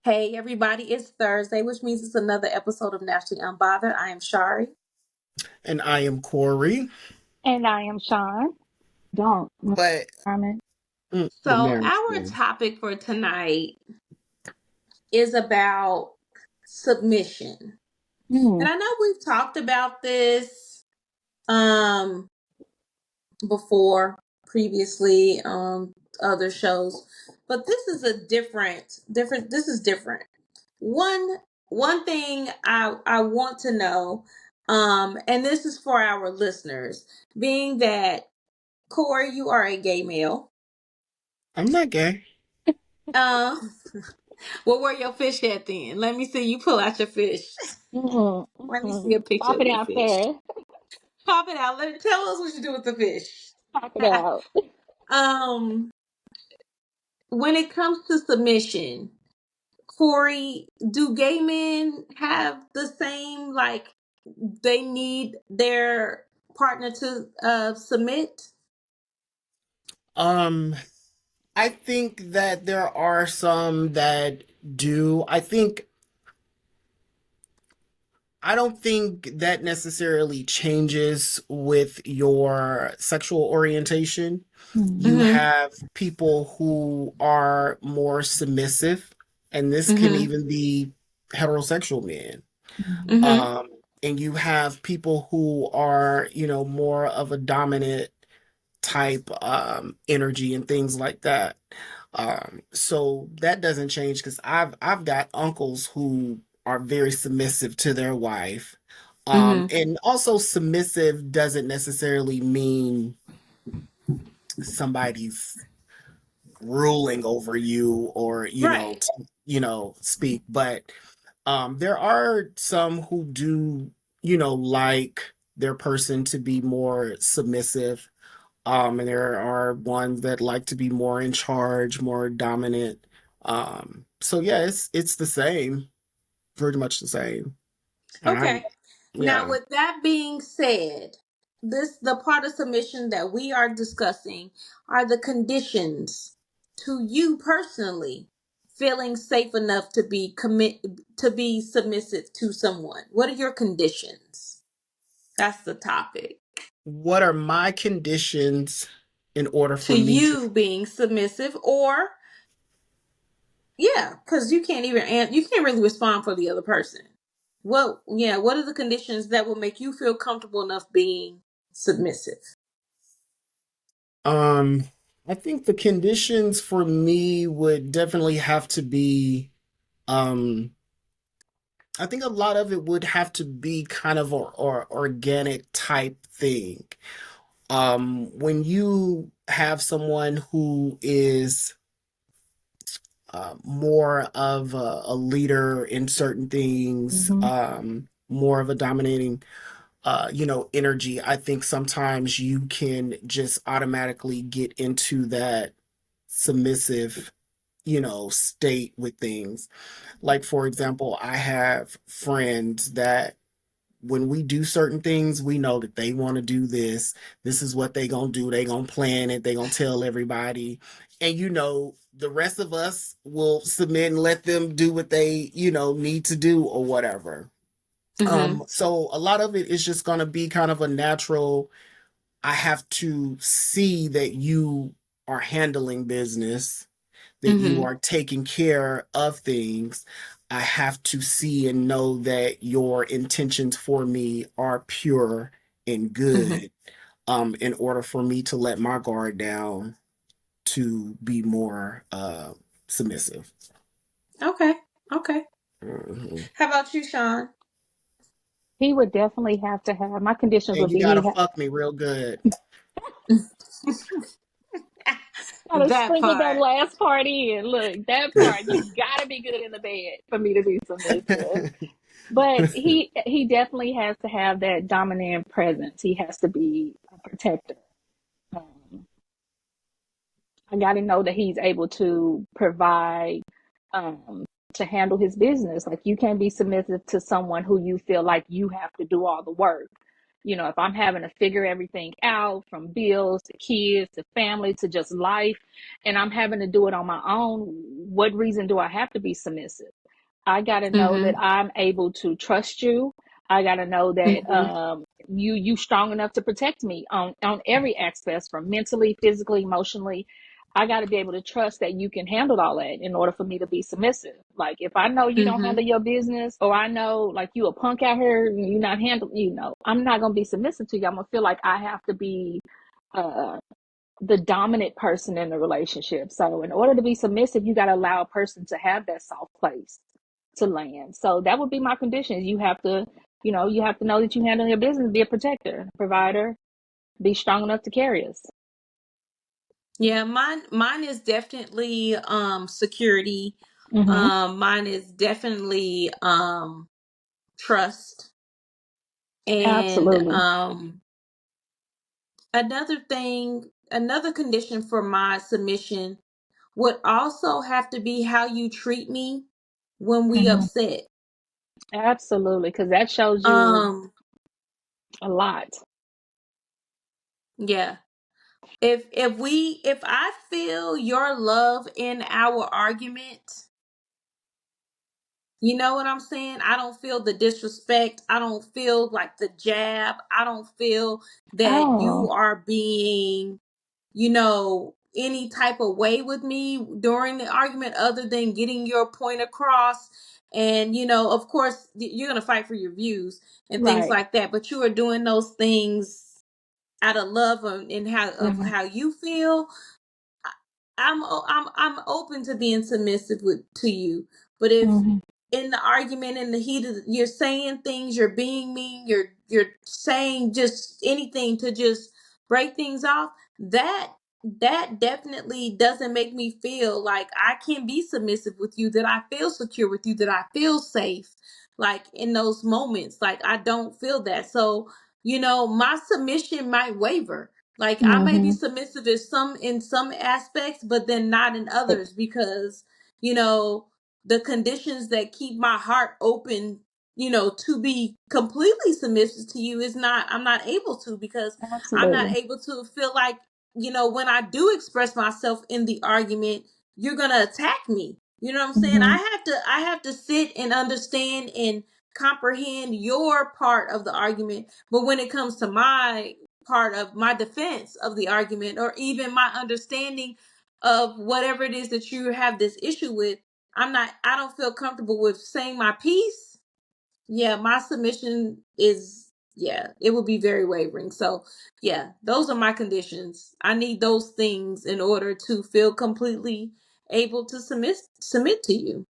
Hey everybody, it's Thursday, which means it's another episode of Naturally Unbothered. I am Shari. And I am Corey. And I am Sean. Don't But Carmen. So, our topic for tonight is about submission. Hmm. And I know we've talked about this um before previously other shows, but this is a different this is different. One one thing I want to know, and this is for our listeners, being that Corey, you are a gay male. I'm not gay. Um, well, where your fish at then? Let me see you pull out your fish. Let me see a picture Pop of it your out fish. there. Pop it out. Tell us what you do with the fish. Pop it out. um, when it comes to submission, Corey, do gay men have the same, like, they need their partner to submit? Um, I think that there are some that do. I don't think that necessarily changes with your sexual orientation. You Mm-hmm. have people who are more submissive, and this can Mm-hmm. even be heterosexual men. Mm-hmm. Um, and you have people who are, more of a dominant type energy and things like that. So that doesn't change because I've got uncles who are very submissive to their wife. Mm-hmm. And also submissive doesn't necessarily mean somebody's ruling over you or Right. speak, but there are some who do like their person to be more submissive. And there are ones that like to be more in charge, more dominant. So yeah, it's the same, pretty much the same. And Okay. I'm Now, yeah. with that being said, the part of submission that we are discussing are the conditions to you personally feeling safe enough to be submissive to someone. What are your conditions? That's the topic. What are my conditions in order To for me to you being submissive, or yeah, because you can't really respond for the other person. What are the conditions that will make you feel comfortable enough being submissive? um I think the conditions for me would definitely have to be um I think a lot of it would have to be kind of a organic type thing. When you have someone who is more of a leader in certain things, Mm-hmm. more of a dominating, energy, I think sometimes you can just automatically get into that submissive, state with things. Like, for example, I have friends that when we do certain things, we know that they want to do this. This is what they gonna do. They gonna plan it. They gonna tell everybody, and the rest of us will submit and let them do what they need to do or whatever. Mm-hmm. So a lot of it is just gonna be kind of a natural. I have to see that you are handling business, that you Mm-hmm. are taking care of things. I have to see and know that your intentions for me are pure and Mm-hmm. good, in order for me to let my guard down to be more submissive. Okay. Okay. Mhm. How about you, Sean? He would definitely have to have my conditions And would you be gotta fuck me real good. gotta That sprinkle that part. last part in. Look, that part, you gotta be good in the bed for me to be submissive. But he definitely has to have that dominant presence. He has to be a protector. Um, I got to know that he's able to provide, to handle his business. Like you can't be submissive to someone who you feel like you have to do all the work. if I'm having to figure everything out from bills to kids to family to just life, and I'm having to do it on my own, what reason do I have to be submissive? I got to know that Mhm. I'm able to trust you. I got to know that Mhm. you strong enough to protect me on every aspect, from mentally, physically, emotionally. I got to be able to trust that you can handle all that in order for me to be submissive. Like if I know you don't handle Mhm. your business, or I know like you a punk out here, you not handle, I'm not gonna be submissive to you. I'm gonna feel like I have to be uh, the dominant person in the relationship. So in order to be submissive, you got to allow a person to have that soft place to land. So that would be my conditions. You have to know that you handle your business, be a protector, provider, be strong enough to carry us. Yeah, mine is definitely security. Mm-hmm. Mine is definitely trust. And Absolutely. another condition for my submission would also have to be how you treat me when we Mm-hmm. upset. Absolutely, because that shows you Um, a lot. yeah. If I feel your love in our argument, you know what I'm saying? I don't feel the disrespect. I don't feel like the jab. I don't feel that you Oh, are being, any type of way with me during the argument other than getting your point across. And, of course, you're going to fight for your views and things right. like that, but you are doing those things out of love and Mm-hmm. how you feel. I'm open to being submissive to you, but if Mm-hmm. in the argument, in the heat of, you're saying things, you're being mean, you're saying just anything to just break things off, that definitely doesn't make me feel like I can be submissive with you, that I feel secure with you, that I feel safe. Like in those moments, like I don't feel that. So, my submission might waver. Like I may be Mm-hmm. submissive in some aspects, but then not in others because, you know, the conditions that keep my heart open, to be completely submissive to you is not, I'm not able to, because I'm not Absolutely. able to feel like, when I do express myself in the argument, you're going to attack me. You know what I'm saying? Mm-hmm. I have to sit and understand and comprehend your part of the argument. But when it comes to my part of my defense of the argument, or even my understanding of whatever it is that you have this issue with, I don't feel comfortable with saying my piece. Yeah, my submission is, yeah, it would be very wavering. So yeah, those are my conditions. I need those things in order to feel completely able to submit to you.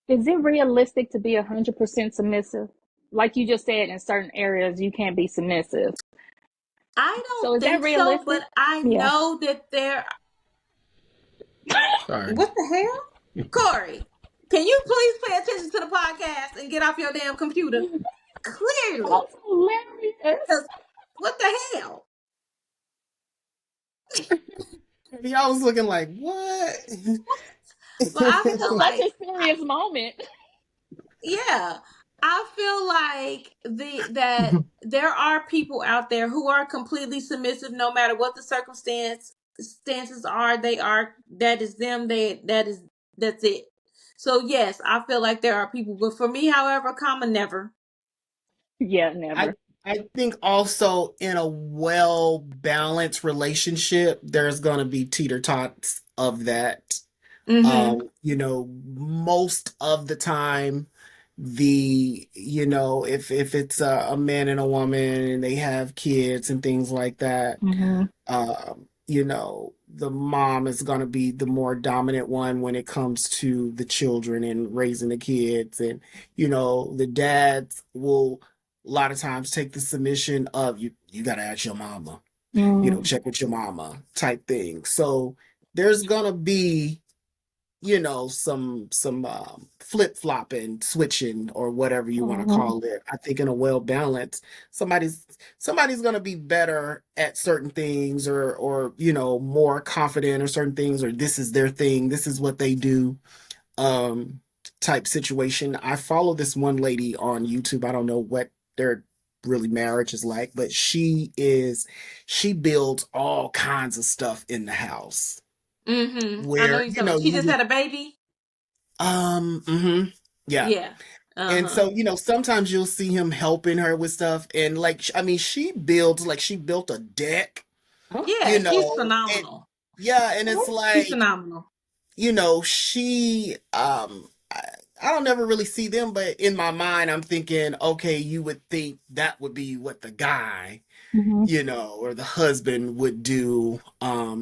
Is it realistic to be 100% submissive? Like you just said, in certain areas you can't be submissive. I So don't is that think so, realistic? but I Yeah. know that Sorry. what the hell? Corey, can you please pay attention to the podcast and get off your damn computer? Clearly. That's hilarious. Because what the hell? Y'all was looking like, what? But I It's feel such a like, serious moment. yeah, I feel like that there are people out there who are completely submissive no matter what the circumstances are. They are, that is them. That's it. So yes, I feel like there are people, but for me, however, comma never. Yeah, I never. I think also in a well balanced relationship, there's gonna be teeter tots of that. Mm-hmm. Most of the time, if it's a man and a woman and they have kids and things like that, Mm-hmm. the mom is going to be the more dominant one when it comes to the children and raising the kids. And, the dads will a lot of times take the submission of you got to ask your mama, Mm-hmm. check with your mama type thing. So there's going to be some flip flopping, switching, or whatever you want to Mm-hmm. call it. I think in a well balance, somebody's going to be better at certain things, or more confident or certain things, or this is their thing, this is what they do, um type situation. I follow this one lady on YouTube. I don't know what their really marriage is like, but she builds all kinds of stuff in the house I know where, you're talking. She just you had a baby. yeah. Yeah. And so, sometimes you'll see him helping her with stuff. And like, I mean, she built a deck, Yeah, she's and phenomenal. yeah, and it's She's like, phenomenal. she, I don't ever really see them, but in my mind, I'm thinking, okay, you would think that would be what the guy, or the husband would do.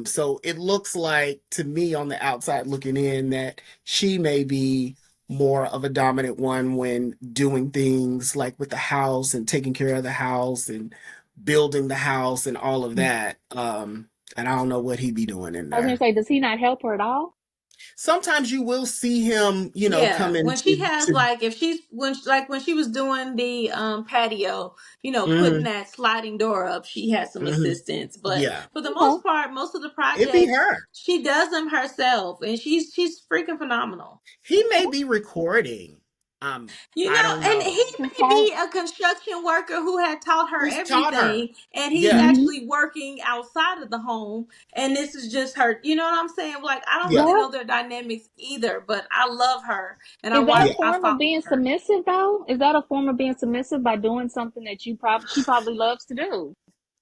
So it looks like to me on the outside looking in that she may be more of a dominant one when doing things like with the house and taking care of the house and building the house and all of that. And I don't know what he'd be doing in I was gonna there. say, does he not help her at all? Sometimes you will see him, Yeah, come when she into has to like if she's when she was doing the patio, putting mhm, that sliding door up, she had some mhm. assistance. But Yeah, for the Okay. most part, most of the it'd be projects her. she does them herself, and she's freaking phenomenal. He may be recording. I don't And he know. Just may talk. be a construction worker who had taught her Who's taught her? everything, and he's Yeah, Mm-hmm. actually working outside of the home, and this is just her. You know what I'm saying? Like, I don't yeah, really Yeah. know their dynamics either, but I love her, and Is that a yeah. I form of follow being her. submissive though? Is that a form of being submissive by doing something that she probably loves to do?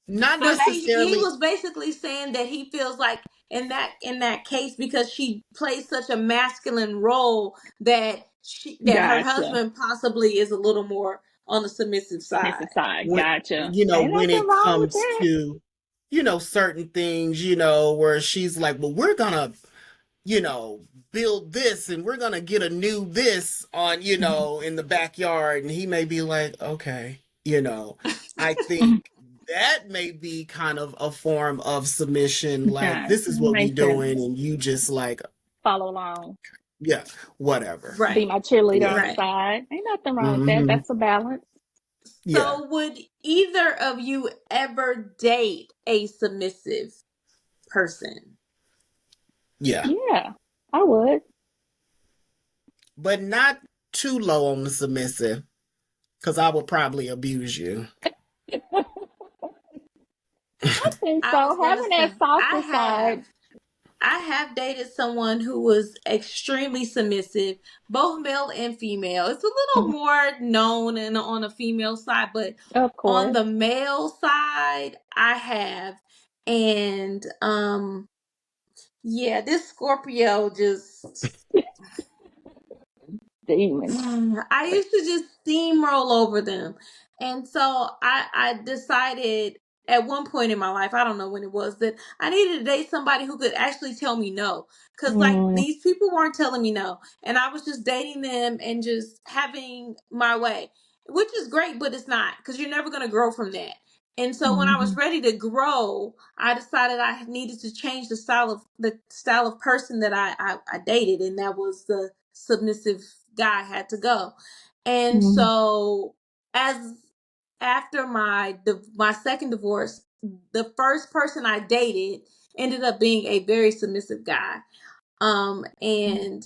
Not But he necessarily. was basically saying that he feels like in that case, because she plays such a masculine role, that her Gotcha. husband possibly is a little more on the submissive Submissive side. side. when Gotcha. you know Ain't when nothing it wrong with comes that. to certain things, where she's like, well, we're gonna you know build this and we're gonna get a new this on in the backyard, and he may be like, okay. I think that may be kind of a form of submission, like, Okay. this is what we Makes sense. doing and you just like, Follow along. yeah, whatever. Be Right, my cheerleader on Yeah. the right. side. Ain't nothing wrong with that. Hmm. That's a balance. Yeah. So, would either of you ever date a submissive person? Yeah. Yeah, I would. But not too low on the submissive, because I would probably abuse you. I think I was so. gonna Having that say softer side. I have dated someone who was extremely submissive, both male and female. It's a little more known and on the female side, but Of on course. the male side, I have. And yeah, this Scorpio just Demon. I used to just steamroll over them. And so I decided at one point in my life, I don't know when it was, that I needed to date somebody who could actually tell me no. Because, like, Mm, these people weren't telling me no. And I was just dating them and just having my way, which is great, but it's not, because you're never going to grow from that. And so when I was mhm, ready to grow, I decided I needed to change the style of person that I dated, and that was the submissive guy had to go. And mhm, so, as after my second divorce, the first person I dated ended up being a very submissive guy. And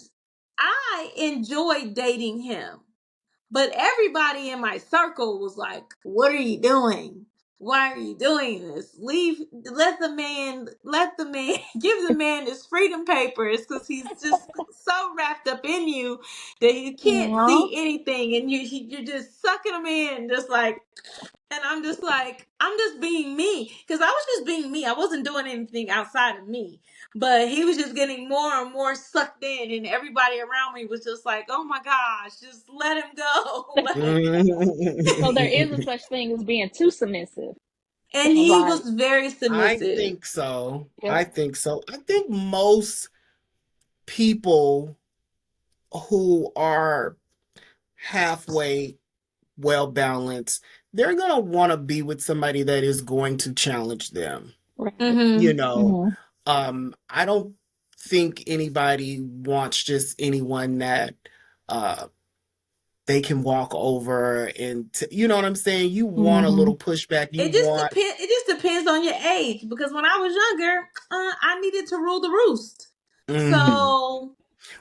I enjoyed dating him. But everybody in my circle was like, "What are you doing? Why are you doing this? Leave, let the man, give the man his freedom papers, because he's just so wrapped up in you that he can't Aw. see anything, and you're just sucking him in, just like." And I'm just like, I'm just being me. Because I was just being me. I wasn't doing anything outside of me. But he was just getting more and more sucked in. And everybody around me was just like, oh my gosh, just let him go. Let him So there is a such thing as being too submissive. And Sounds he like. was very I submissive. think so. Yep. I think so. I think most people who are halfway well balanced, they're going to want to be with somebody that is going to challenge them. Right. You Mm-hmm. know, Mhm. I don't think anybody wants just anyone that uh they can walk over and you know what I'm saying? You want a Mhm. little pushback. You It just want depends. It just depends on your age. Because when I was younger, I needed to rule the roost. mhm. So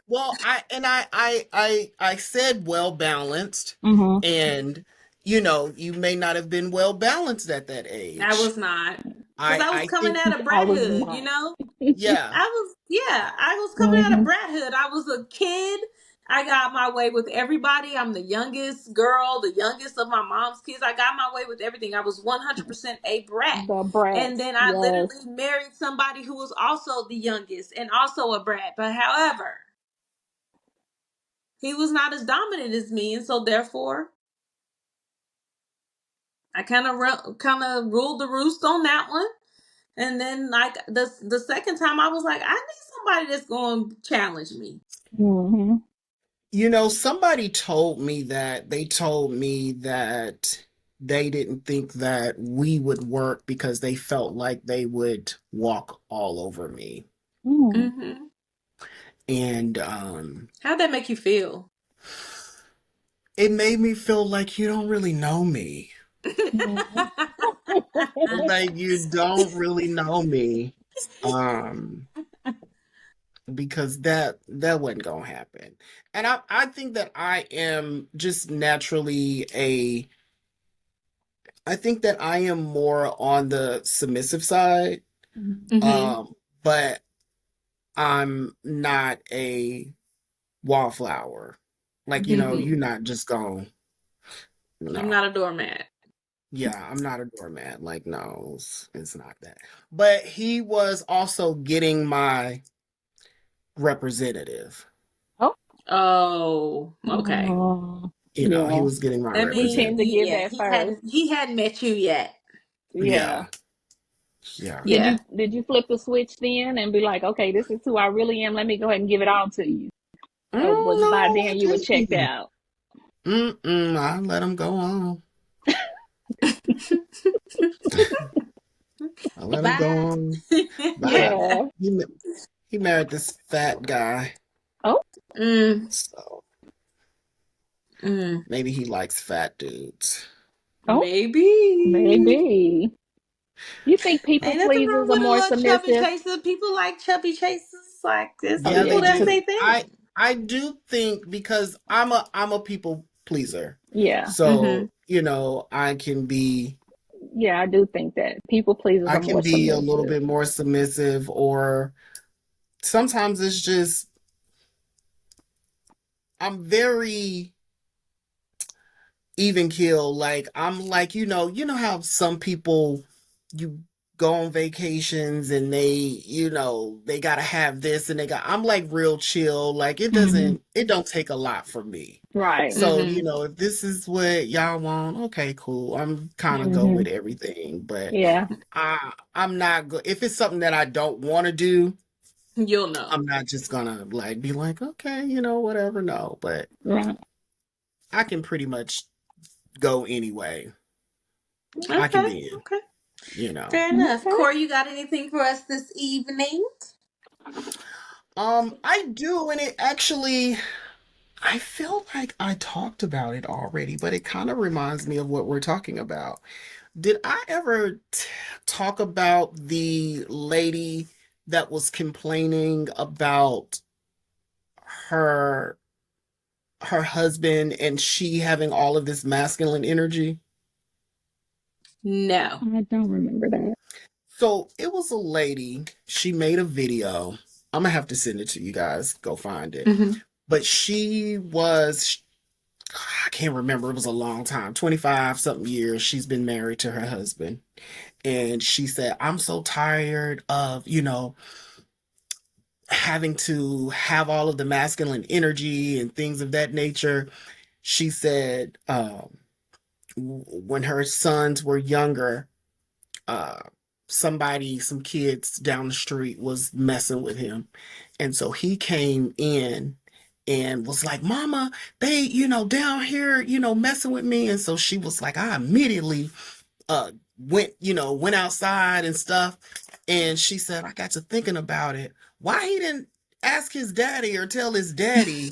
Well, I said well balanced, Mhm. and you may not have been well balanced at that age. I was not. Because I was I coming think, out of I was brathood, not. yeah. I was coming out of brathood. I was a kid. I got my way with everybody. I'm the youngest girl, the youngest of my mom's kids. I got my way with everything. I was 100% a brat. The And brats, then I yes. literally married somebody who was also the youngest and also a brat. But however, he was not as dominant as me. And so therefore, I kind of ruled the roost on that one. And then like the second time I was like, I need somebody that's going to challenge me. Mm-hmm. Somebody told me that they didn't think that we would work because they felt like they would walk all over me. Mm-hmm. And How'd that make you feel? it made me feel like you don't really know me. Like you don't really know me. Because that wasn't gonna happen. And I think that I am just naturally I think that I am more on the submissive side. Mm-hmm. But I'm not a wallflower. Like, Mm-hmm. you're not just going, I'm no. not a doormat. Yeah, I'm not a doormat. Like, no, it's not that. But he was also getting my representative. Oh, okay. He Yeah. was getting my That He means tend to representative. give yeah, that first. he hadn't met you yet. Yeah. Yeah. Yeah. Yeah. Did you flip the switch then and be like, okay, this is who I really am. Let me go ahead and give it all to you. Or was by No, I then you were checked didn't. out? I let him go on. I let him go Bye. on. Bye. Yeah. He married this fat guy. Oh. So Mm. maybe he likes fat dudes. Oh. Maybe. Maybe. You think people Ain't nothing pleasers wrong are with a more little chubby submissive? chaser. People like chubby chasers. Like there's some Oh Yeah, yeah, people they that's do. their thing. I do think because I'm a people pleaser. yeah, So, I can be yeah. I do think that people pleasers are more a little submissive. bit more submissive, or sometimes it's just I'm very even keel. Like I'm like, how some people you go on vacations and they gotta have this and I'm like real chill. Like it don't take a lot for me. Right. So, Mm-hmm. if this is what y'all want, okay, cool. I'm kind of go Hmm. with everything, but Yeah. I'm not good. If it's something that I don't want to do, You'll know. I'm not just gonna like be like, okay, whatever. No, but Right. I can pretty much go anyway. I can Okay. be in, Okay. you know. Fair enough. Okay. Corey, you got anything for us this evening? I do, and it actually, I feel like I talked about it already, but it kind of reminds me of what we're talking about. Did I ever talk about the lady that was complaining about her her husband and she having all of this masculine energy? No. I don't remember that. So it was a lady, she made a video. I'm gonna have to send it to you guys. Go find it. Mm-hmm. But I can't remember, it was a long time, 25 something years. She's been married to her husband. And she said, I'm so tired of, having to have all of the masculine energy and things of that nature. She said, when her sons were younger, uh, some kids down the street was messing with him. And so he came in and was like, Mama, they, down here, messing with me. And so she was like, I immediately went outside and stuff. And she said, I got to thinking about it. Why he didn't ask his daddy or tell his daddy,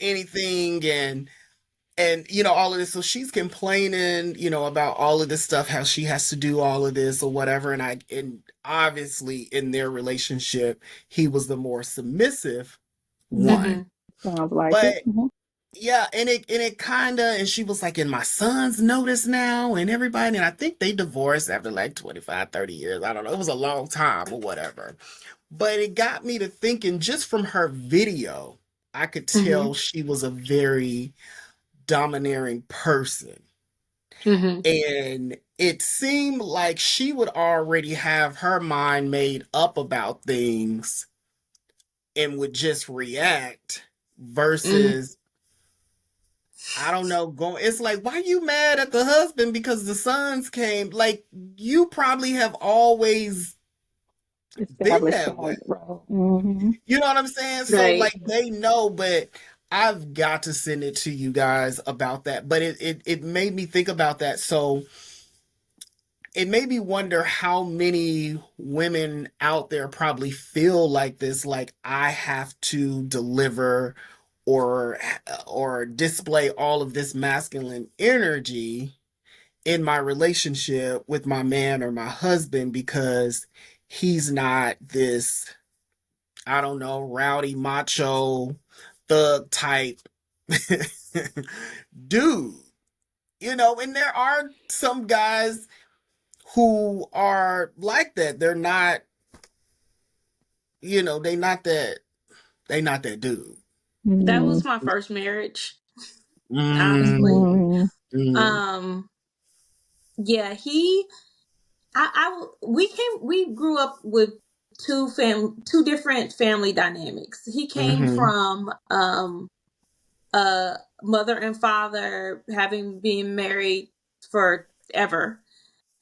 anything and all of this. So she's complaining, about all of this stuff, how she has to do all of this or whatever. And obviously in their relationship, he was the more submissive Mhm. one. Mm-hmm. Sounds like it. But Mhm. yeah, and it kind of, and she was like, and my sons notice now and everybody, and I think they divorced after like 25, 30 years. I don't know. It was a long time or whatever. But it got me to thinking, just from her video, I could Mm-hmm. tell she was a very domineering person. Mm-hmm. And it seemed like she would already have her mind made up about things and would just react Mm-hmm. versus, I don't know, going, it's like, why you mad at the husband because the sons came? Like, you probably have always been Established that way. that role. Mm-hmm. You know what I'm saying? So Right. like they know, but I've got to send it to you guys about that. But it made me think about that. So it made me wonder how many women out there probably feel like this, like I have to deliver or or display all of this masculine energy in my relationship with my man or my husband because he's not this, I don't know, rowdy macho thug type dude. You know, and there are some guys who are like that. They're not, you know, they not that dude. That Mm-hmm. was my first marriage, honestly. Mm, mm, Um, yeah, we grew up with two different family dynamics. He came mm-hmm, from a mother and father having been married forever,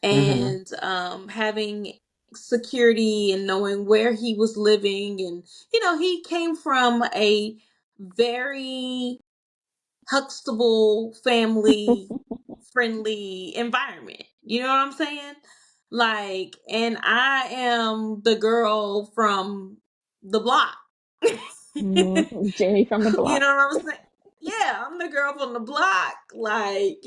mm-hmm, and having security and knowing where he was living, and he came from a very Huxtable family friendly environment. You know what I'm saying? Like, and I am the girl from the block. Mm-hmm. Jenny from the You block. know what I'm saying? Yeah, I'm the girl from the block. Like,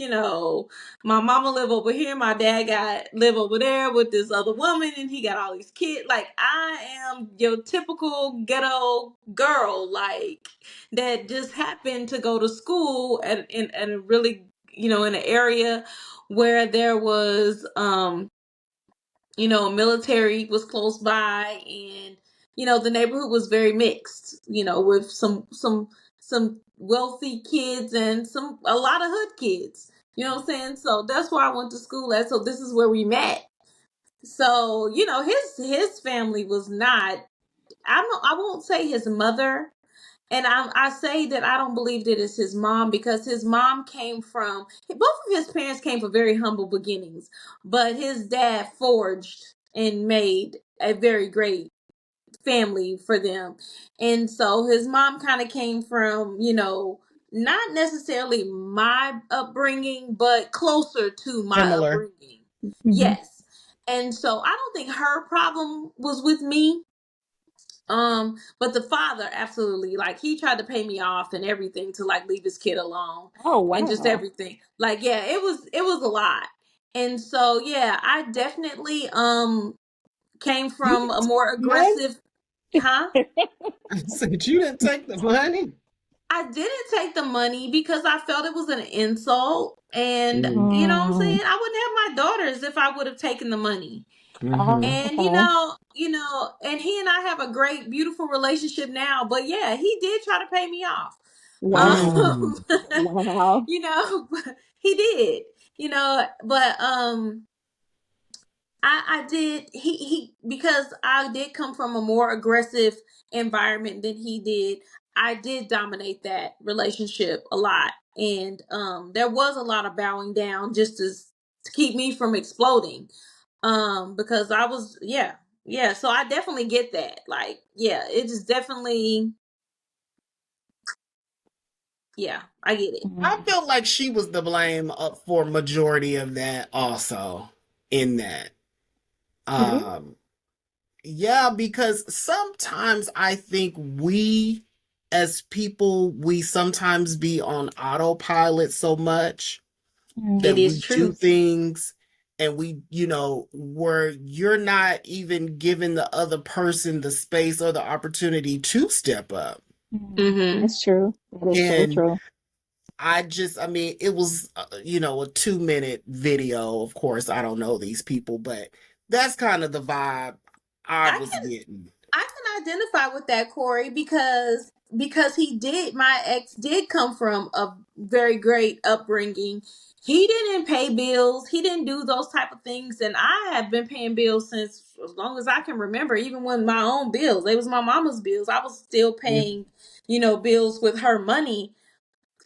my mama live over here, my dad got live over there with this other woman, and he got all these kids. Like, I am your typical ghetto girl, like that just happened to go to school at a really, in an area where there was military was close by, and the neighborhood was very mixed, with some wealthy kids and a lot of hood kids. You know what I'm saying? So that's where I went to school at. So this is where we met. So, his family was not, I won't say his mother, and I say that I don't believe that it's his mom, because his mom came from, both of his parents came from very humble beginnings, but his dad forged and made a very great family for them. And so his mom kind of came from, not necessarily my upbringing, but closer to my similar. upbringing. Mm-hmm. Yes. And so I don't think her problem was with me. But the father, absolutely, like, he tried to pay me off and everything to like leave his kid alone, Oh and just wow. everything. Like, yeah, it was a lot. And so, yeah, I definitely came You from didn't a take more the money? aggressive, huh? I said, you didn't take the money? I didn't take the money because I felt it was an insult, and you know what I'm Mm. saying? I wouldn't have my daughters if I would have taken the money. Mm-hmm. And Okay. and he and I have a great, beautiful relationship now. But yeah, he did try to pay me off. Wow. Mm. Um, Wow. he did. But I did. He because I did come from a more aggressive environment than he did. I did dominate that relationship a lot, and there was a lot of bowing down just to keep me from exploding, because I was, yeah, so I definitely get that, like, yeah, it is definitely, yeah, I get it. I Mm. felt like she was the blame for majority of that also in that. Really? Um, yeah, because sometimes I think we as people, we sometimes be on autopilot so much It that Mm. is we do true. things and we, where you're not even giving the other person the space or the opportunity to step up. Mm. Mm-hmm. That's true. That is so And true. I mean, it was, you know, a 2-minute video. Of course, I don't know these people, but that's kind of the vibe I I was can getting. I can identify with that, Corey, because my ex did come from a very great upbringing. He didn't pay bills. He didn't do those type of things, and I have been paying bills since as long as I can remember. Even when my own bills, they was my mama's bills. I was still Mm. paying, bills with her money.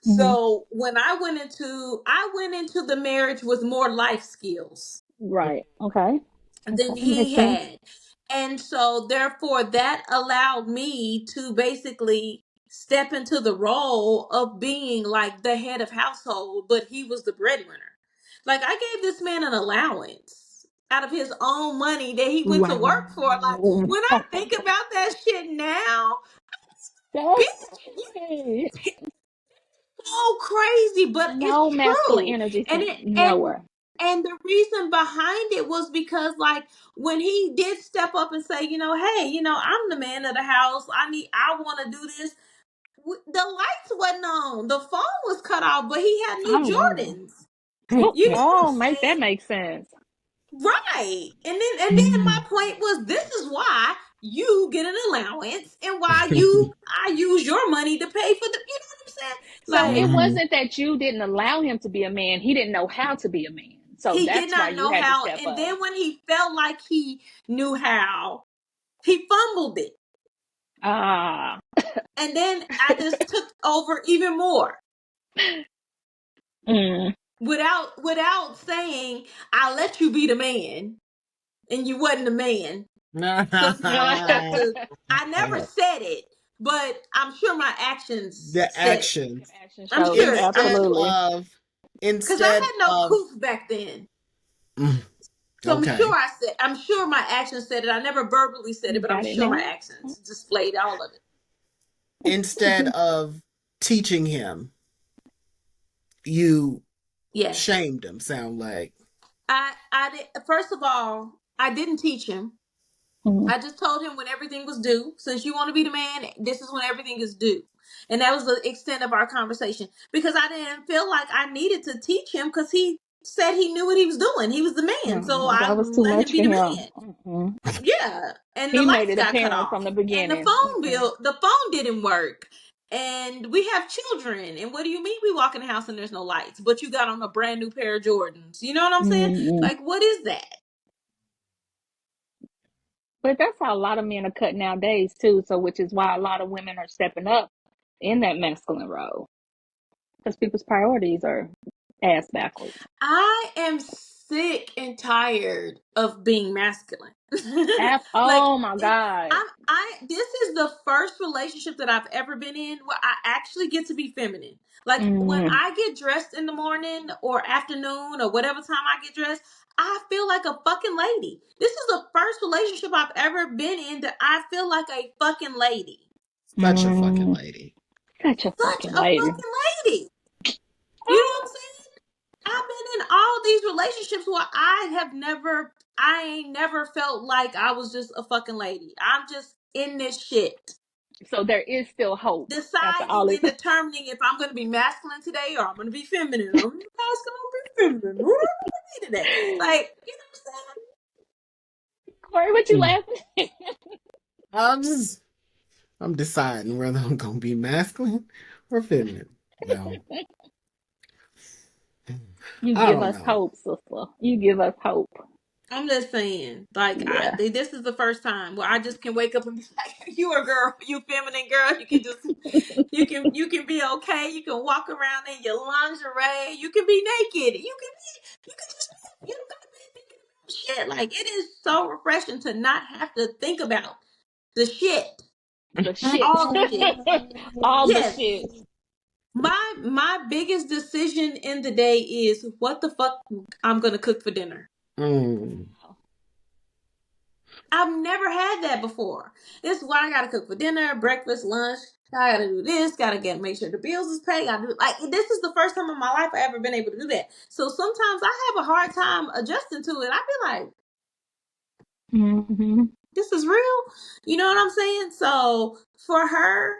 Mhm. So when I went into the marriage with more life skills Right. Okay. than Okay. he Makes sense. had. And so therefore that allowed me to basically step into the role of being like the head of household, but he was the breadwinner. Like I gave this man an allowance out of his own money that he went to work for. Like Wow. when I think about that shit now, That's bitch, right. so crazy, but it's No masculine true. energy And from it nowhere. and the reason behind it was because like when he did step up and say, hey, I'm the man of the house. I want to do this. The lights wasn't on. The phone was cut off, but he had new Oh wow. Jordans. Oh, You know what oh, I'm make that saying? make sense. Right. And then my point was this is why you get an allowance and why I use your money to pay for the, you know what I'm saying? So it Like Mhm. wasn't that you didn't allow him to be a man. He didn't know how to be a man. So he did that's why not you know had to how. step And up. then when he felt like he knew how, he fumbled it. Ah. And then I just took over even more Mm. without saying I let you be the man and you wasn't the man. So now I have to I never said it, but I'm sure my actions The said it. Your actions. action I'm showed it. sure I'm Instead sure Absolutely. of, because I instead had no of, proof back then. mm, So okay. I'm sure my actions said it. I never verbally said it, You but I'm got it sure my now? actions displayed all of it. Instead of teaching him, you Yes. shamed him, sound like. I did, first of all, I didn't teach him. Mm. I just told him when everything was due. Since you want to be the man, this is when everything is due. And that was the extent of our conversation because I didn't feel like I needed to teach him because he said he knew what he was doing. He was the man. So No, I that was too let him much be for the him. man. Hmm. Yeah. And the He made lights it got cut apparent from off. the And the beginning. phone Mm-mm. bill, the phone didn't work. And we have children. And what do you mean we walk in the house and there's no lights? But you got on a brand new pair of Jordans. You know what I'm saying? Mm-mm. Like, what is that? But that's how a lot of men are cut nowadays too. So, which is why a lot of women are stepping up in that masculine role because people's priorities are ass backwards. I am sick and tired of being masculine. Like Oh my God. this is the first relationship that I've ever been in where I actually get to be feminine. Like when Mm, I get dressed in the morning or afternoon or whatever time I get dressed, I feel like a fucking lady. This is the first relationship I've ever been in that I feel like a fucking lady. Such a fucking mm, lady. such a Such fucking a lady. fucking lady. You know what I'm saying? I've been in all these relationships where I ain't never felt like I was just a fucking lady. I'm just in this shit. So there is still hope after all Deciding this. and determining if I'm going to be masculine today or I'm going to be feminine. I'm masculine, I'm be feminine. What do I be today? Like, you know what I'm Corey, what you Mm. laughing? I'm just, I'm deciding whether I'm gonna be masculine or feminine. Well, You I give don't us know. hope, sister. You give us hope. I'm just saying, like, Yeah. this is the first time where I just can wake up and be like, "You a girl, you feminine girl. You can just, you can be okay. You can walk around in your lingerie. You can be naked. You can just, you don't gotta be thinking about shit. Like, it is so refreshing to not have to think about the shit, The shit. all the shit. All the Yes, shit. my biggest decision in the day is what the fuck I'm gonna cook for dinner. Mm. I've never had that before. This is why I gotta cook for dinner, breakfast, lunch. I gotta do this. Gotta make sure the bills is paid. Gotta do like this is the first time in my life I ever been able to do that. So sometimes I have a hard time adjusting to it. I be like, Hmm. this is real. You know what I'm saying? So for her,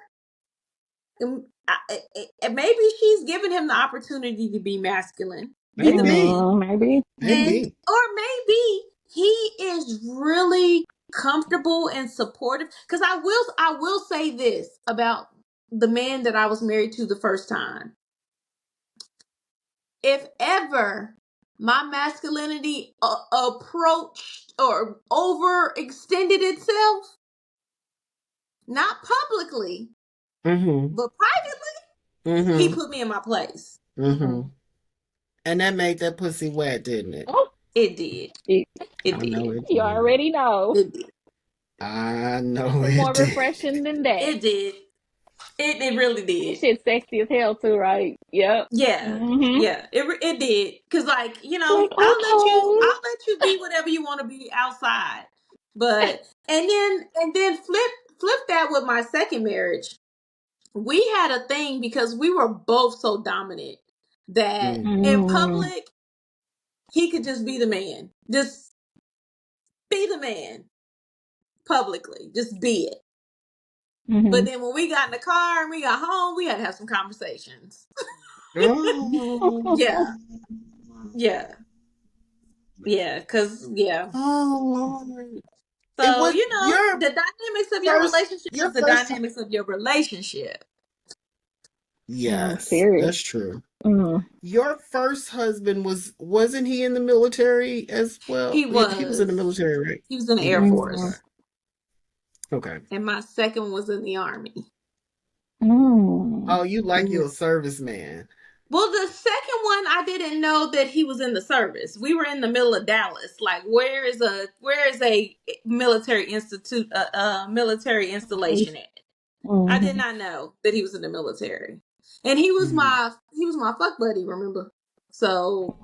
maybe she's giving him the opportunity to be masculine, be the Maybe. man, Maybe. Maybe. or maybe he is really comfortable and supportive. Because I will say this about the man that I was married to the first time. If ever my masculinity approached or overextended itself, not publicly, but privately, he put me in my place. And that made that pussy wet, didn't it? Oh, It did. it, It I did. know it you did. already know. It did. I know Nothing it more did. refreshing than that. It did. It really That did. shit's sexy as hell too, right? Yep. Yeah. Yeah. It did. Cause like, Like, I'll okay. let you be whatever you want to be outside. But and then flip that with my second marriage. We had a thing because we were both so dominant that in public he could just be the man. Just be the man publicly. Just be it. But then when we got in the car and we got home, we had to have some conversations. Oh. Yeah. Yeah. Yeah. Cause yeah. Oh, Lord. It So, was your the dynamics of your relationship your is the first. dynamics of your relationship. Yes, serious. that's true. Your first husband wasn't he in the military as well? He was. He was in the military, right? He was in the Air Force. Okay. And my second was in the Army. Oh, you like your serviceman. Well, the second one, I didn't know that he was in the service. We were in the middle of Dallas. Like, where is a military military installation at? I did not know that he was in the military, and he was my fuck buddy. Remember? So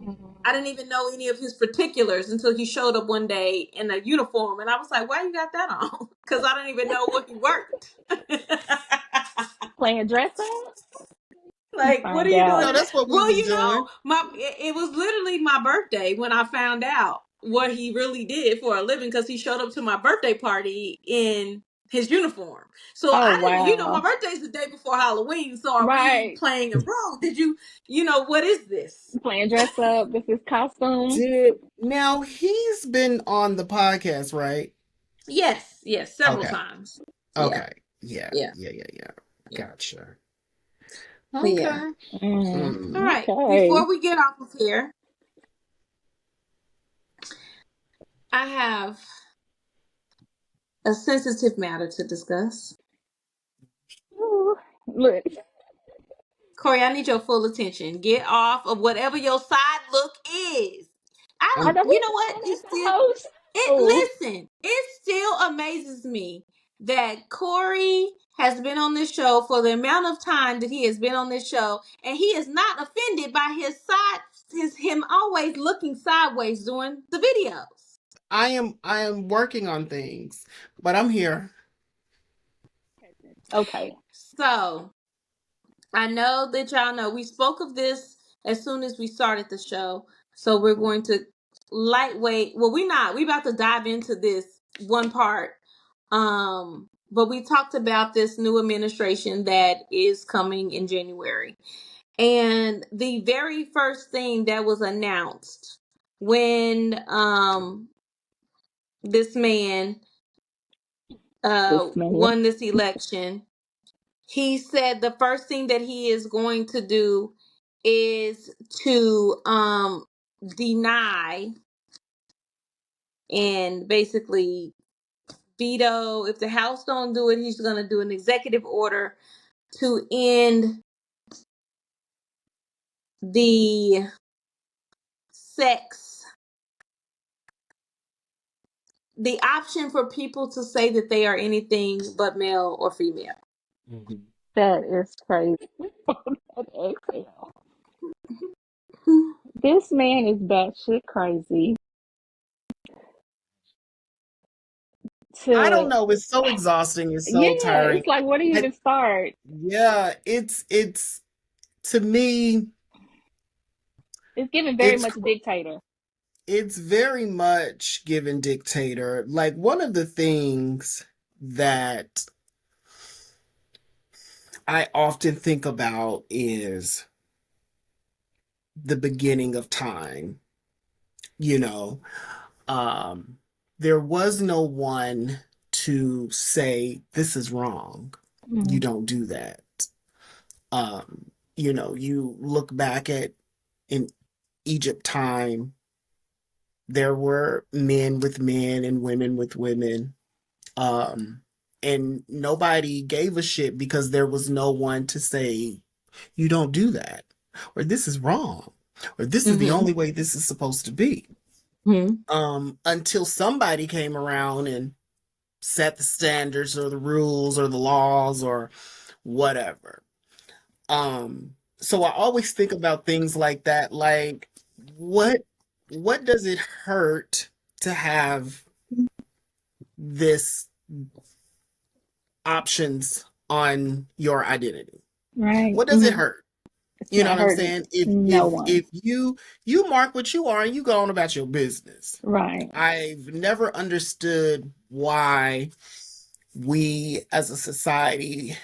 I didn't even know any of his particulars until he showed up one day in a uniform, and I was like, "Why you got that on?" Because I didn't even know what he worked. Playing dress up? Like, what are you doing No, today? that's what we Well, was doing. it was literally my birthday when I found out what he really did for a living, because he showed up to my birthday party in his uniform. So I didn't, my birthday's the day before Halloween. So are we playing a role? Did you, what is this? Playing dress up. This is costume. Now he's been on the podcast, right? Yes, several Okay. times. Okay. Yeah. Gotcha. Okay. Yeah. All right. Okay. Before we get off of here, I have a sensitive matter to discuss. Ooh, look. Corey, I need your full attention. Get off of whatever your side look is. You know what? Listen, it still amazes me that Corey has been on this show for the amount of time that he has been on this show, and he is not offended by him always looking sideways during the videos. I am working on things, but I'm here. Okay. So I know that y'all know we spoke of this as soon as we started the show. So we're going to lightweight. Well, we about to dive into this one part. But we talked about this new administration that is coming in January. And the very first thing that was announced when this man won this election, he said the first thing that he is going to do is to deny and basically veto. If the House don't do it, he's going to do an executive order to end the option for people to say that they are anything but male or female. That is crazy. This man is batshit crazy. I don't know. It's so exhausting. It's so tiring. It's like, where do you even start? Yeah, it's to me. It's giving very much dictator. It's very much given dictator. Like, one of the things that I often think about is the beginning of time. You know, um, there was no one to say, this is wrong. You Mm. don't do that. You look back at in Egypt time, there were men with men and women with women. Um, and nobody gave a shit because there was no one to say, you don't do that, or this is wrong, or this is the Mm-hmm. only way this is supposed to be. Mm-hmm. Until somebody came around and set the standards or the rules or the laws or whatever. So I always think about things like that, like what what does it hurt to have this options on your identity? Right. What does it Mm-hmm. hurt? It's You know not what I'm hurting saying? If no if one. if you mark what you are and you go on about your business. Right. I've never understood why we as a society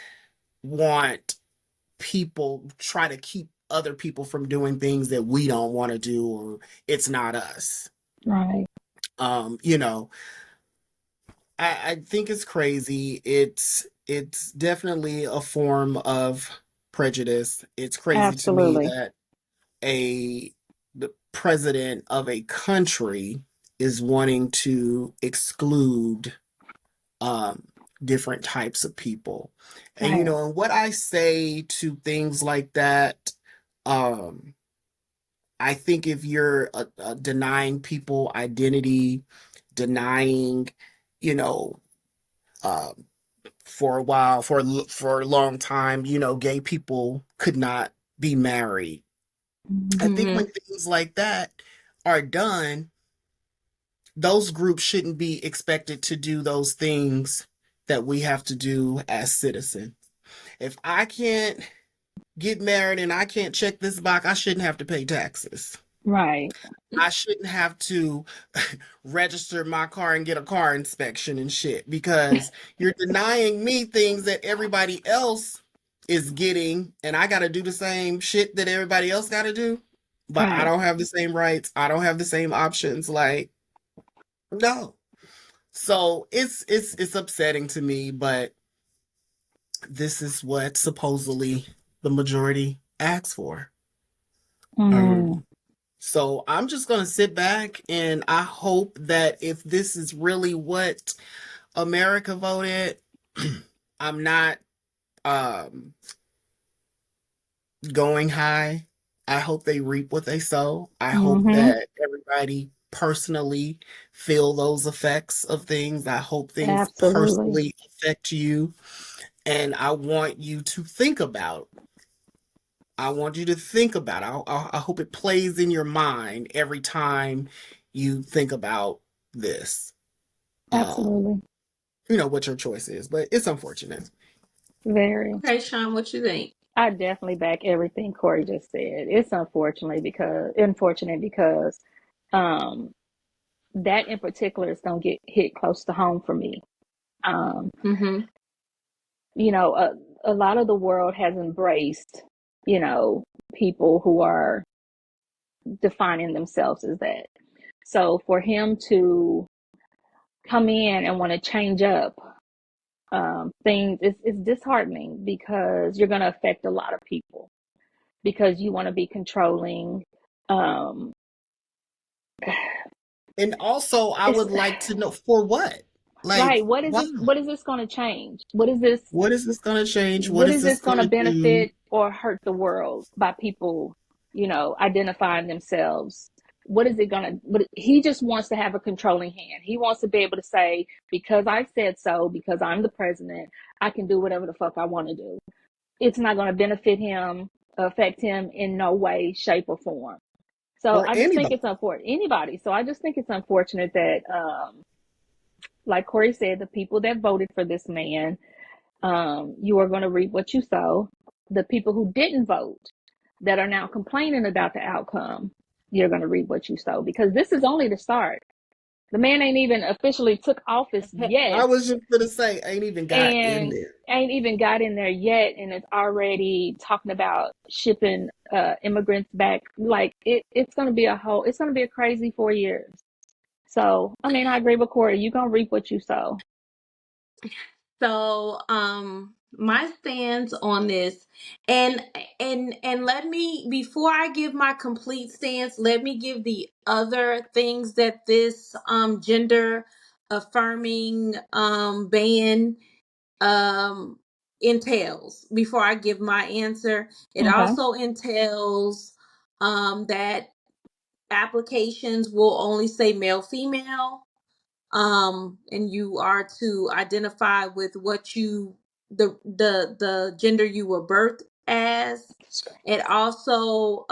want people try to keep other people from doing things that we don't want to do, or it's not us. Right. You know, I think it's crazy. It's definitely a form of prejudice. It's crazy to me Absolutely. that the president of a country is wanting to exclude um different types of people. And Right. and what I say to things like that, um I think if you're denying people identity, denying, you know, um for a while, for a long time, gay people could not be married. I Hmm. think Mm-hmm. when things like that are done, those groups shouldn't be expected to do those things that we have to do as citizens. If I can't get married and I can't check this box, I shouldn't have to pay taxes. Right. I shouldn't have to register my car and get a car inspection and shit, because you're denying me things that everybody else is getting, and I got to do the same shit that everybody else got to do. But I Right. don't have the same rights. I don't have the same options. Like, no. So it's upsetting to me, but this is what supposedly the majority asks for. Mm. Um, so I'm just gonna sit back, and I hope that if this is really what America voted, I'm not um going high. I hope they reap what they sow. I hope Hmm. that everybody personally feel those effects of things. I hope things Absolutely. personally affect you. And I want you to think about I want you to think about I hope it plays in your mind every time you think about this. Um, Absolutely. what your choice is, but it's unfortunate. Very. Okay, Sean, what you think? I definitely back everything Corey just said. It's unfortunate because um that in particular is gonna get hit close to home for me. Um, Mm-hmm. you know, a lot of the world has embraced, you know, people who are defining themselves as that. So for him to come in and want to change up things, it's disheartening because you're going to affect a lot of people because you want to be controlling. Um, And also, I it's would like to know for what? Like, right. What is why? this? What is this going to change? What is this? What is this going to change? What What is is this this going going to to do? benefit or hurt the world by people, identifying themselves? What is it going to, what, he just wants to have a controlling hand. He wants to be able to say, because I said so, because I'm the president, I can do whatever the fuck I want to do. It's not going to benefit him, affect him in no way, shape, or form. So Or I just think anybody? it's unfortunate. Anybody. So I just think it's unfortunate that, like Corey said, the people that voted for this man, you are going to reap what you sow. The people who didn't vote that are now complaining about the outcome, you're going to reap what you sow because this is only the start. The man ain't even officially took office I yet, was just gonna say, ain't even got in and there. ain't even got in there yet, and it's already talking about shipping immigrants back. Like it's gonna be it's gonna be a crazy 4 years. So I mean, I agree with Corey. You're gonna reap what you sow. So, my stance on this, and let me, before I give my complete stance, let me give the other things that this gender affirming ban um entails before I give my answer. It Okay. also entails that applications will only say male, female, and you are to identify with what you, the gender you were birthed as. It also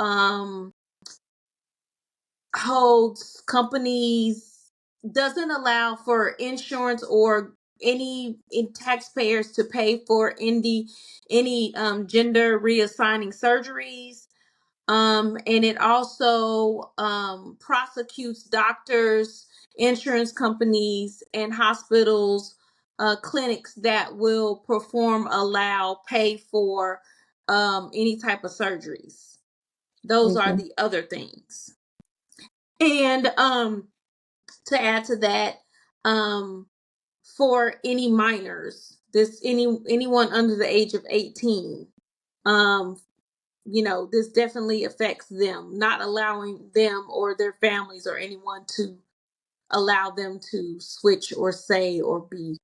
holds companies, doesn't allow for insurance or any in taxpayers to pay for any gender reassigning surgeries. And it also prosecutes doctors, insurance companies, and hospitals, clinics that will perform, allow, pay for any type of surgeries. Those are Okay. the other things. And to add to that, um, for any minors, anyone under the age of 18, um, this definitely affects them, not allowing them or their families or anyone to allow them to switch or say or be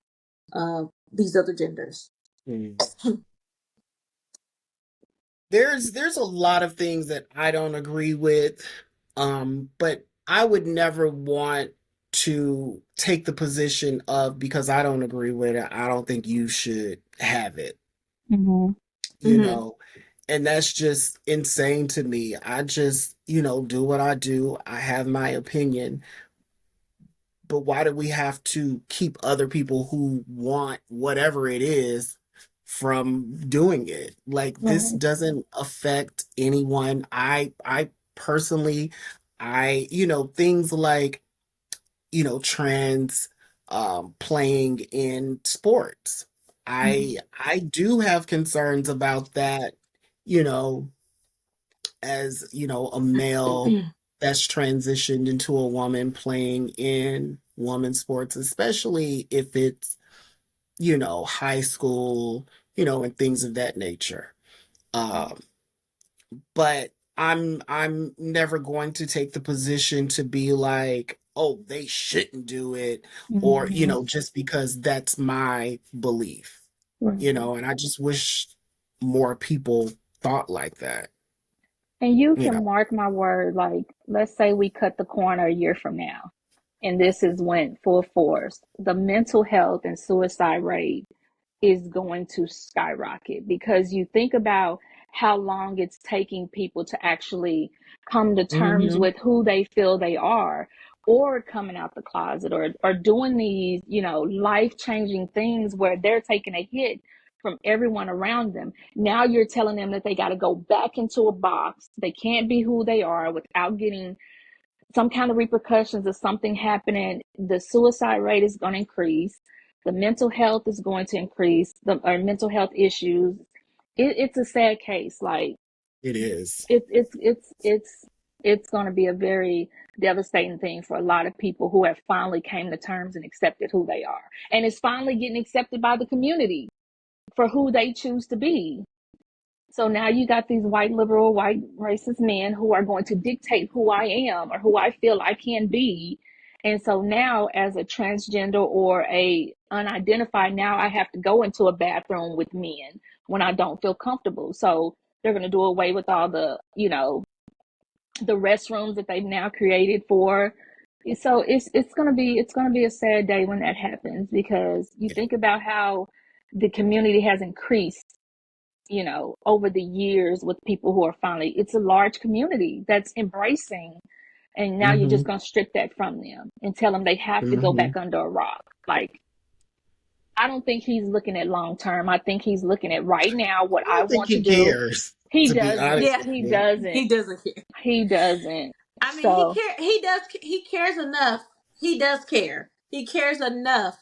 these other genders. Hmm. There's a lot of things that I don't agree with, but I would never want to take the position of, because I don't agree with it, I don't think you should have it. Mm-hmm. you know and that's just insane to me. I just, do what I do. I have my opinion, but why do we have to keep other people who want whatever it is from doing it? Like, this Right. doesn't affect anyone. I personally, things like, trans playing in sports. Mm-hmm. I do have concerns about that, you know, as, a male that's transitioned into a woman playing in woman sports, especially if it's, high school, and things of that nature. Um, but I'm never going to take the position to be like, oh, they shouldn't do it, or, Mm-hmm. just because that's my belief, Right. and I just wish more people thought like that, And you you can know. mark my word, like, let's say we cut the corner a year from now, and this is went full force. The mental health and suicide rate is going to skyrocket, because you think about how long it's taking people to actually come to terms Hmm. with who they feel they are, or coming out the closet, or doing these, life changing things where they're taking a hit from everyone around them. Now you're telling them that they got to go back into a box. They can't be who they are without getting some kind of repercussions of something happening. The suicide rate is going to increase. The mental health is going to increase. Or mental health issues. It's a sad case. Like, It is. it's going to be a very devastating thing for a lot of people who have finally came to terms and accepted who they are, and it's finally getting accepted by the community for who they choose to be. So now you got these white liberal, white racist men who are going to dictate who I am or who I feel I can be. And so now, as a transgender or a unidentified, now I have to go into a bathroom with men when I don't feel comfortable. So they're going to do away with all the, the restrooms that they've now created for. So it's gonna be a sad day when that happens, because you Yeah. think about how the community has increased, over the years, with people who are finally, it's a large community that's embracing, and now you're just Hmm. going to strip that from them and tell them they have to go Hmm. back under a rock. Like, I don't think he's looking at long term. I think he's looking at right now what I I don't think want to he do. cares, He to be doesn't. honest Yeah, with He you. doesn't. he doesn't care. He doesn't. I mean, So, he cares enough. he does care. He cares enough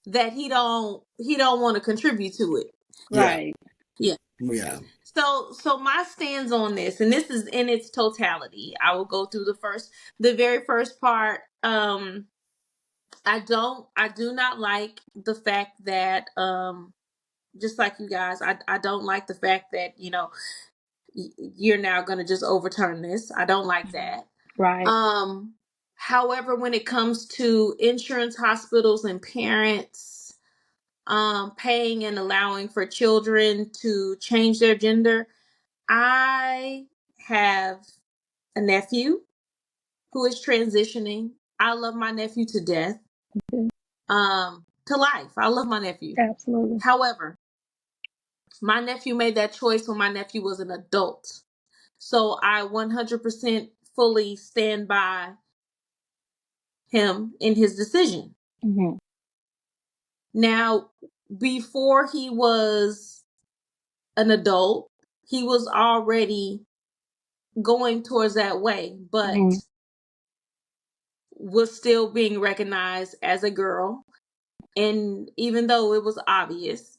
that he don't want to contribute to it. Yeah. Right. Yeah. Yeah. So my stance on this, and this is in its totality. I will go through the very first part. I do not like the fact that just like you guys, I don't like the fact that, you're now going to just overturn this. I don't like that. Right. However, when it comes to insurance, hospitals, and parents paying and allowing for children to change their gender, I have a nephew who is transitioning. I love my nephew to death. To life. I love my nephew. Absolutely. However, my nephew made that choice when my nephew was an adult. So I 100% fully stand by him in his decision. Mm-hmm. Now, before he was an adult, he was already going towards that way, but was still being recognized as a girl. And even though it was obvious,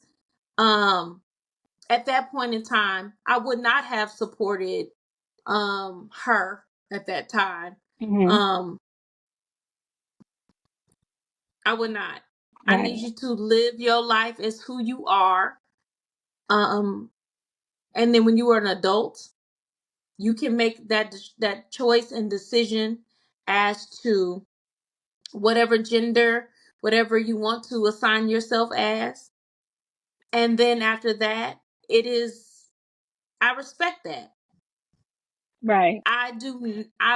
at that point in time, I would not have supported her at that time. I would not. I Right. need you to live your life as who you are. And then when you are an adult, you can make that choice and decision as to whatever gender, whatever you want to assign yourself as. And then after that, I respect that. Right. I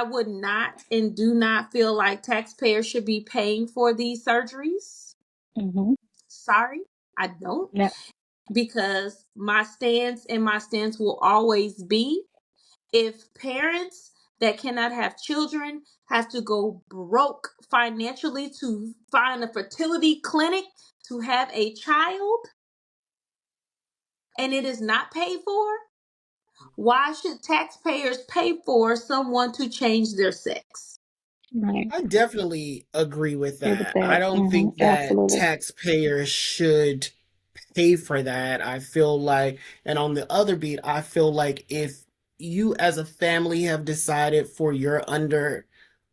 would not and do not feel like taxpayers should be paying for these surgeries. Sorry, I don't. Yeah. Because my stance will always be, if parents that cannot have children have to go broke financially to find a fertility clinic to have a child and it is not paid for, why should taxpayers pay for someone to change their sex? Right. I definitely agree with Agree with that. I that. don't think that Absolutely. taxpayers should pay for that. I feel like, and on the other beat, I feel like if you as a family have decided for your under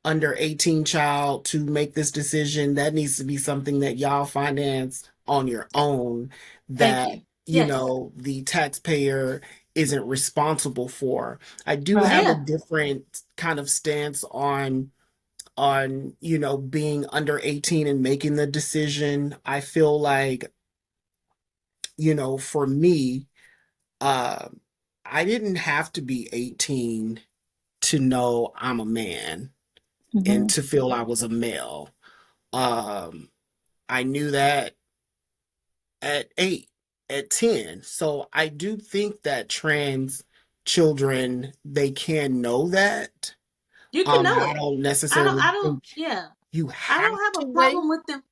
18 child to make this decision, that needs to be something that y'all finance on your own, Thank that you. Yes. the taxpayer isn't responsible for. I do Right. have a Yeah. different kind of stance on being under 18 and making the decision. I feel like, for me, I didn't have to be 18 to know I'm a man and to feel I was a male. I knew that at 8, at 10. So I do think that trans children, they can know that. You can know I it. don't necessarily think Yeah. you I have don't have to a wait. problem with them.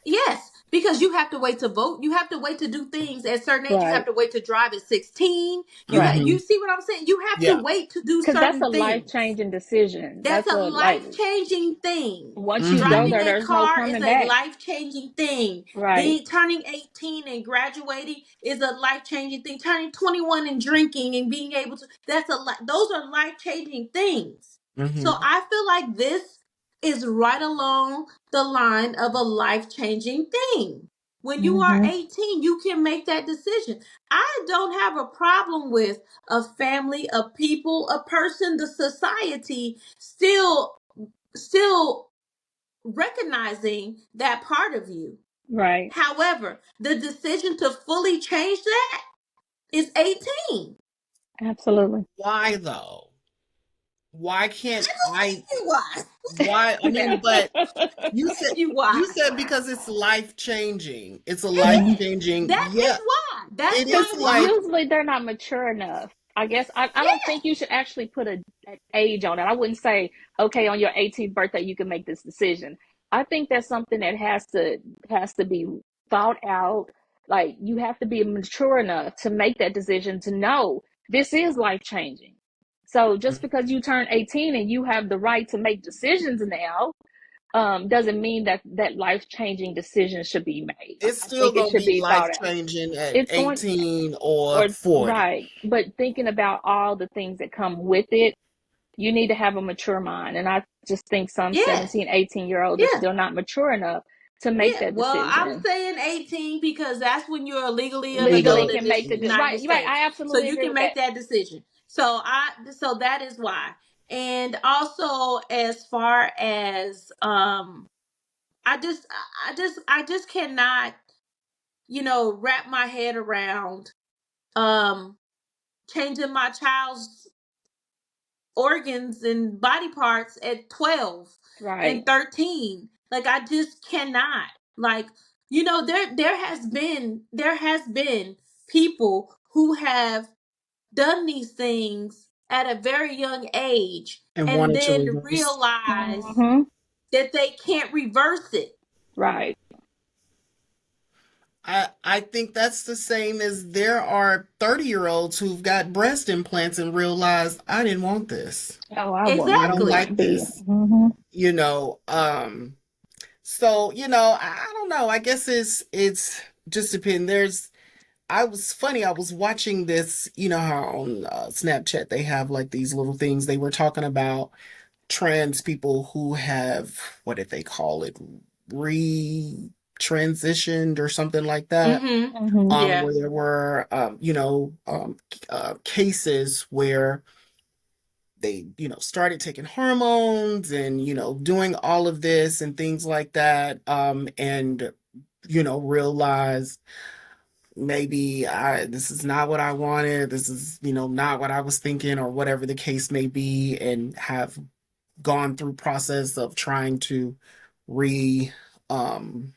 Yes, because you have to wait to vote. You have to wait to do things at a certain age. You have Right. to wait to drive at 16. Right. You see what I'm saying? You have to Yeah. wait to do Because that's a certain life things. changing decision. That's That's a a like life-changing thing. once you go Driving there, a there's no car is coming a back. life-changing thing. Right. Being turning 18 and graduating is a life-changing thing. Turning 21 and drinking and being able to those are life-changing things. So I feel like this is right along the line of a life-changing thing. When you are 18, you can make that decision. I don't have a problem with a family, a people, a person, the society still recognizing that part of you. Right. However, the decision to fully change that is 18. Absolutely. Why though? Wwhy can't I? Why? Why? I mean, but you said You why? you said because it's life changing. It's a It life is. changing. That Yeah, is why. That's it Because is why. like usually they're not mature enough. I guess I don't think you should actually put an age on it. I wouldn't say, okay, on your 18th birthday you can make this decision. I think that's something that has to be thought out. Like you have to be mature enough to make that decision to know this is life changing. So just because you turn 18 and you have the right to make decisions now, doesn't mean that life-changing decision should be made. It's I still think it gonna should be be life thought out. changing at It's going 18 or or 40. right, but thinking about all the things that come with it, you need to have a mature mind. And I just think some Yes. 17, 18-year-olds are Yeah. still not mature enough to make Yeah. that Well, I'm decision. saying 18 because that's when you're legally an Legally adult Legal. in can this make the United right, right. States. I So absolutely you agree can with that. make that decision. So that is why. And also as far as I just cannot, wrap my head around um changing my child's organs and body parts at 12 Right. and 13. Like I just cannot. Like, there has been people who have done these things at a very young age And and wanted to then reverse. realize Mm-hmm. that they can't reverse it. Right. I think that's the same as there are 30-year-olds who've got breast implants and realized I didn't want this. Oh, I will I don't Exactly. like not be. this. Mm-hmm. You know, so I don't know. I guess it's just depend. I was watching this, how on Snapchat they have like these little things. They were talking about trans people who have, what did they call it? Re-transitioned or something like that. Mm-hmm. Mm-hmm. Yeah. Where there were, cases where they, started taking hormones and, doing all of this and things like that. And, realized maybe this is not what I wanted. This is, not what I was thinking or whatever the case may be, and have gone through process of trying to re um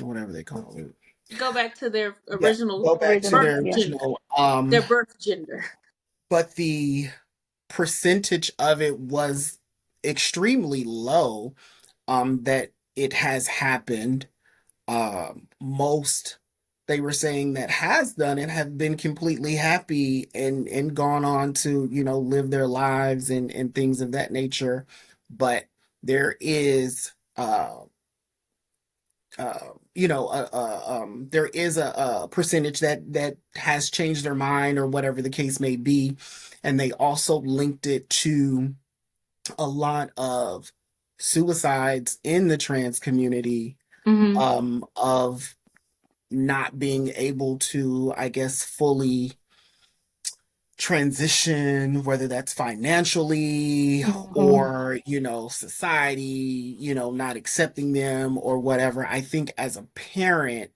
whatever they call it. Go back to their Yeah, original go back to birth Original. their Yeah. gender. original Their birth gender. but the percentage of it was extremely low, that it has happened. Most they were saying that has done it have been completely happy and gone on to, live their lives and things of that nature. But there is there is a percentage that has changed their mind or whatever the case may be, and they also linked it to a lot of suicides in the trans community, Mm-hmm. of not being able to, I guess, fully transition, whether that's financially Mm-hmm. or, society, not accepting them or whatever. I think as a parent,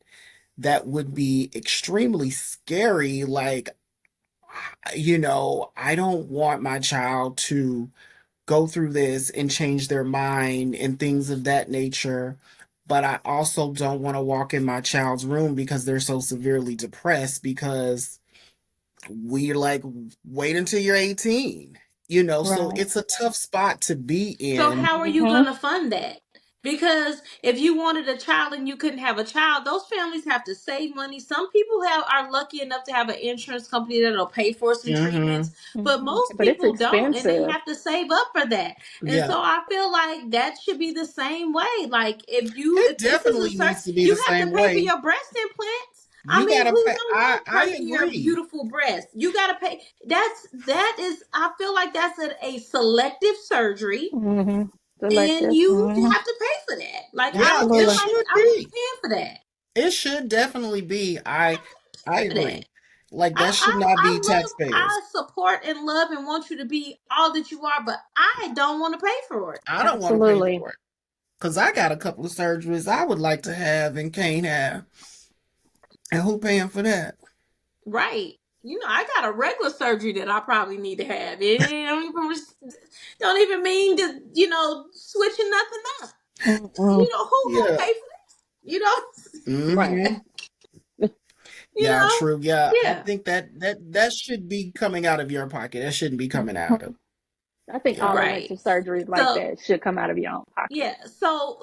that would be extremely scary. Like, I don't want my child to go through this and change their mind and things of that nature. But I also don't want to walk in my child's room because they're so severely depressed because we like wait until you're 18. So Right. it's a tough spot to be So in. how are you Mm-hmm. going to fund that? Because if you wanted a child and you couldn't have a child, those families have to save money. Some people are lucky enough to have an insurance company that'll pay for some Hmm. treatments, but Mm-hmm. most But it's people don't, and they expensive. have to save up for that. And Yeah, so I feel like that should be the same way. Like it if this is a definitely certain, needs to be the you have to same pay for way. your breast implants. I You mean, gotta who pay. don't I want to I pay for your agree. beautiful breast? You got to pay. That is. I feel like that's a selective surgery, Mm-hmm. and Selective. you Mm-hmm. have to pay for that. Like I Yeah, don't it feel Absolutely. like should I'm be. paying for that. It should definitely be. I For that. agree. Like I that should not be taxpayers. I support and love and want you to be all that you are, but I don't want to pay for it. I don't want to pay Absolutely. for it because I got a couple of surgeries I would like to have and can't have, and who paying for that? Right. I got a regular surgery that I probably need to have. It don't even mean to, switching nothing up. Mm-mm. Who gonna Yeah. pay for this? You know, Right. Hmm. you Yeah, know, true. Yeah, I yeah, think that should be coming out of your pocket. That shouldn't be coming out of. I think Yeah. all right. elective surgeries like So that should come out of your own pocket. yeah, so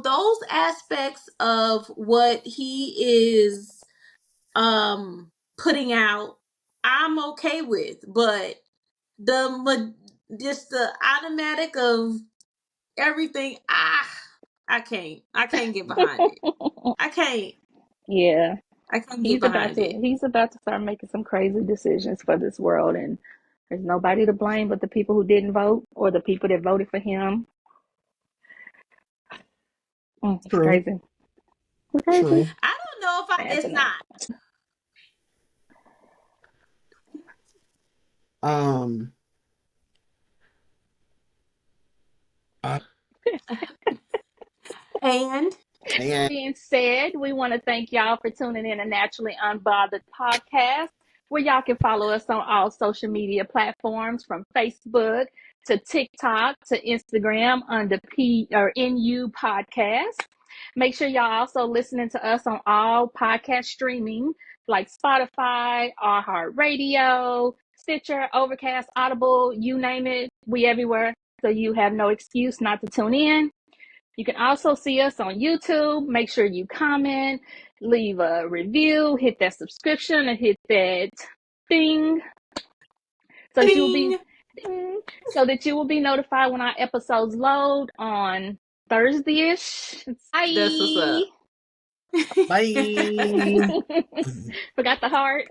those aspects of what he is putting out, I'm okay with, but just the automatic of everything. I can't get behind it. I can't. Yeah. I can't get behind it. He's about to start making some crazy decisions for this world, and there's nobody to blame but the people who didn't vote or the people that voted for him. It's True. crazy. It's crazy. True. I don't know if it's not. And Being said, we want to thank y'all for tuning in to Naturally Unbothered podcast, where y'all can follow us on all social media platforms, from Facebook to TikTok to Instagram under NU Podcast. Make sure y'all also listening to us on all podcast streaming like Spotify, iHeartRadio, Stitcher, Overcast, Audible, you name it, we everywhere. So you have no excuse not to tune in. You can also see us on YouTube. Make sure you comment, leave a review, hit that subscription, and hit that ding so that you will be notified when our episodes load on Thursday-ish. Bye. That's what's up. Bye. Forgot the heart.